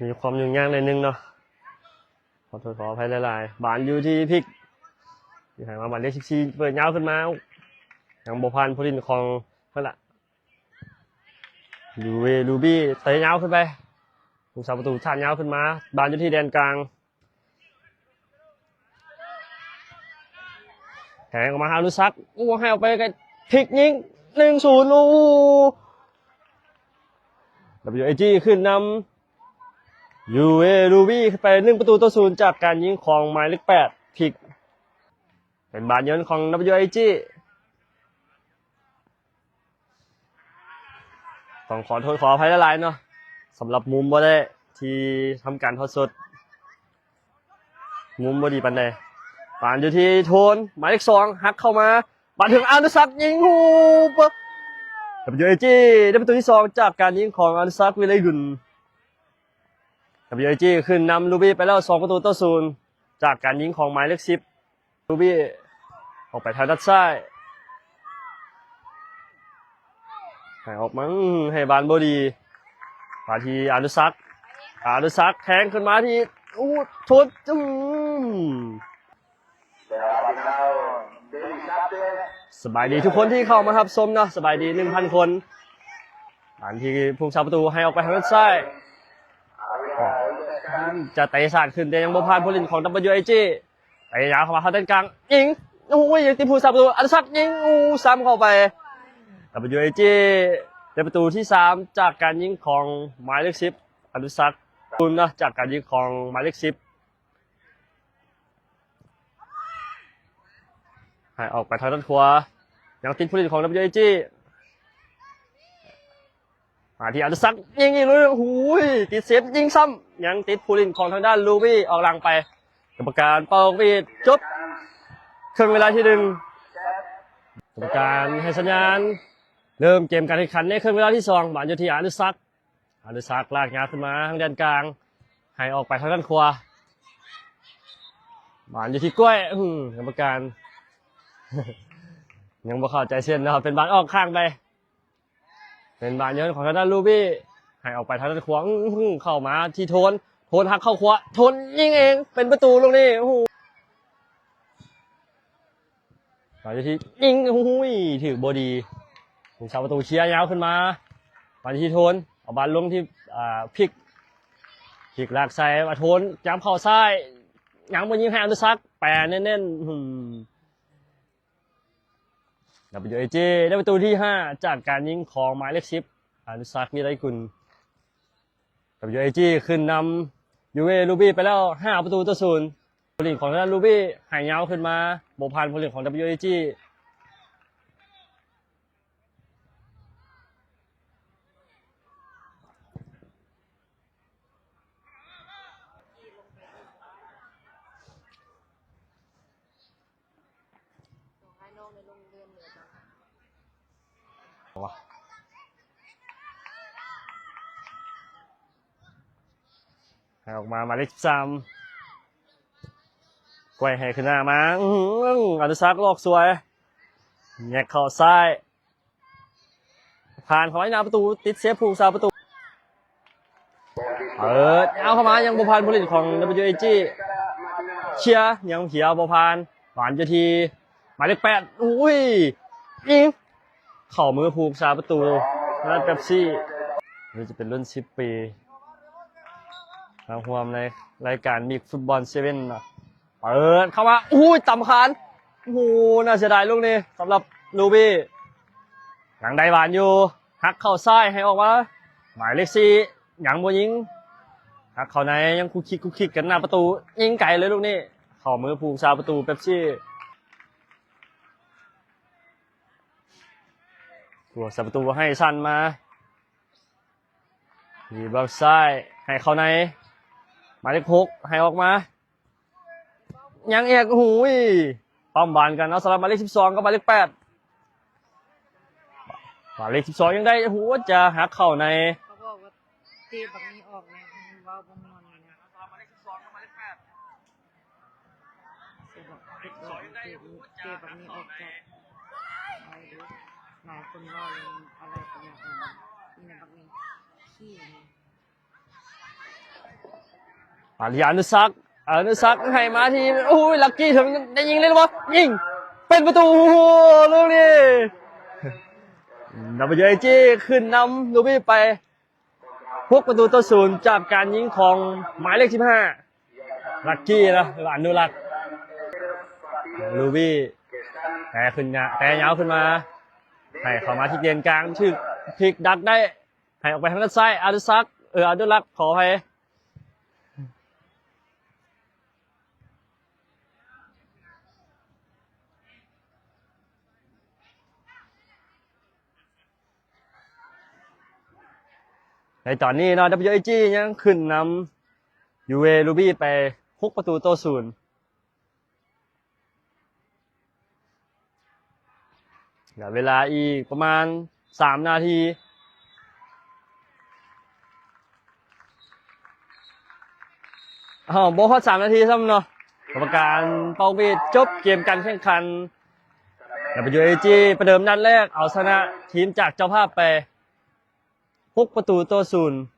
มีความยุ่งยากในนึงเนาะขอโทษขออภัยหลายๆบานอยู่ที่พิกอยู่ห่างมาบานเลข14เปิดยาวขึ้นมาอย่างบพันผู้ลินของเพื่อนละลูบี้เตะยาวขึ้นไปผู้สาประตูชาญยาวขึ้นมาบานอยู่ที่แดนกลางแข่งออกมาฮารุซักให้ออกไปกันพิกยิง1-0WAG ขึ้นนำลูบี้ไป1-0จากการยิงของหมายเลข8พิกเป็นบานเยินของ WAG ต้องขอโทษขออภัยหลายๆเนาะสำหรับมุมบ่ได้ที่ทำการทอดสดมุมบ่ดีปานใดบานอยู่ที่โทนหมายเลข2หักเข้ามาบานถึงอนุสักยิงหูปะ WAG ได้ประตูที่2จากการยิงของอนุสักวิไลกุล WAG ขึ้นนำลูบี้ไปแล้ว2-0จากการยิงของหมายเลข10ลูบี้ออกไปทางด้านซ้ายให้ออกมาให้บานบดีมาที่อนุสักแทงขึ้นมาที่ทุดสบายดีทุกคนที่เข้ามาครับชมเนาะสบายดี 1,000 คนอันที่ผู้ชาประตูให้ออกไปทางด้านซ้ายจะเตะสาดขึ้นแต่ยังบ่ผ่านผู้เล่นของ WAG เตะยาวเข้ามาเข้าด้านกลางยิงยังตีผู้ชาประตูอนุสักยิงซ้ำเข้าไป WAG ได้ประตูที่3จากการยิงของหมายเลข10อนุสักตุนนะจากการยิงของหมายเลข10ให้ออกไปทางด้านขวายังติดผู้เล่นของ WAG มาที่อนุสักยิงเลยติดเซฟยิงซ้ำยังติดผู้เล่นของทางด้านลูบี้ออกหลังไปกรรมการเป่าปีดจบครึ่งเวลาที่1กรรมการให้สัญญาณเริ่มเกมการแข่งขันในครึ่งเวลาที่2บานอยู่ที่อนุสักลากยาวขึ้นมาทางด้านกลางให้ออกไปทางด้านขวาบานอยู่ที่กล้วยกรรมการ ยังบ่เข้าใจเส้นนะครับเป็นบานออกข้างไปเป็นบานเยินของทางด้านลูบี้ให้ออกไปทางด้านขวาเข้ามาที่โทนหักเข้าขวาโทนยิงเองเป็นประตูลงนี่บานอยู่ที่ยิงถือบอดีผู้ชาประตูเชียร์ยาวขึ้นมาบานอยู่ที่โทนเอาบานลงที่พลิกลากใส่มาโทนย้ำเข้าซ้ายยังมายิงให้อนุสักแปรเน้นWAG ได้ประตูที่5จากการยิงของหมายเลข10อนุสักวิไลกุล WAG ขึ้นนำลูบี้ไปแล้ว5-0ผู้เล่นของทางด้านลูบี้หายยาวขึ้นมาโบพันผู้เล่นของ WAGให้ออกมาหมายเลข13กวยให้ขึ้นหน้ามาอนุสักลอกสวยแยกเข้าซ้ายผ่านเข้าไปหน้าประตูติดเซฟผู้สาประตูเอาเข้ามายังโบพันผู้เล่นของ WAG เชียร์ยังเขียวโบพันหวานจะทีหมายเลข8ยิงเข่ามือผูกสาประตูนั่นเป๊ปซี่นี่จะเป็นรุ่น10 ปีทางความในรายการมิกฟุตบอล7เนาะเปิดเข้ามาต่ำคานน่าเสียดายลูกนี้สำหรับลูบี้ยังได้หวานอยู่หักเข้าซ้ายให้ออกมาหมายเลข4ยังบ่ยิงหักเข้าในยังคุกคิกกันหน้าประตูยิงไกลเลยลูกนี้เข่ามือผูกสาประตูเป๊ปซี่ตัวสาประตูให้สั้นมาดีบอลซ้ายให้เข้าในหมายเลข6ให้ออกมายังเอกป้อมบานกันเอาสำหรับหมายเลข12กับหมายเลข8หมายเลข12ยังได้จะหักเข้าในเขาบอกว่าตีแบบนี้ออกเนี่ยว้าวบงนอนเนี่ยสำหรับหมายเลข12กับหมายเลข8ตีแบบนี้ออกจากอะไรดูหลายคนว่าอะไรเป็นอย่างนี้แบบนี้ขี้ อาริยานุซักให้มาทีโอ้ยลักกี้ถึงได้ยิงเลยหรือเปล่ายิงเป็นประตูลูกนี้WAG ขึ้นนำลูบี้ไป6-0จากการยิงของหมายเลข15ลักกี้นะหรืออนุรักษ์ลูบี้แต่ยาวขึ้นมาให้เข้ามาที่เลนกลางชื่อพลิกดักได้ให้ออกไปทางด้านซ้ายอนุรักษ์ขอให้ในตอนนี้เนาะ WAG ยังขึ้นนำยูเวลูบี้ไป6-0เหลือเวลาอีกประมาณ3 นาทีบ่ฮอด3 นาทีซ้ำเนาะกรรมการเป่าปีดจบเกมการแข่งขัน WAG ประเดิมนัดแรกเอาชนะทีมจากเจ้าภาพไป6-0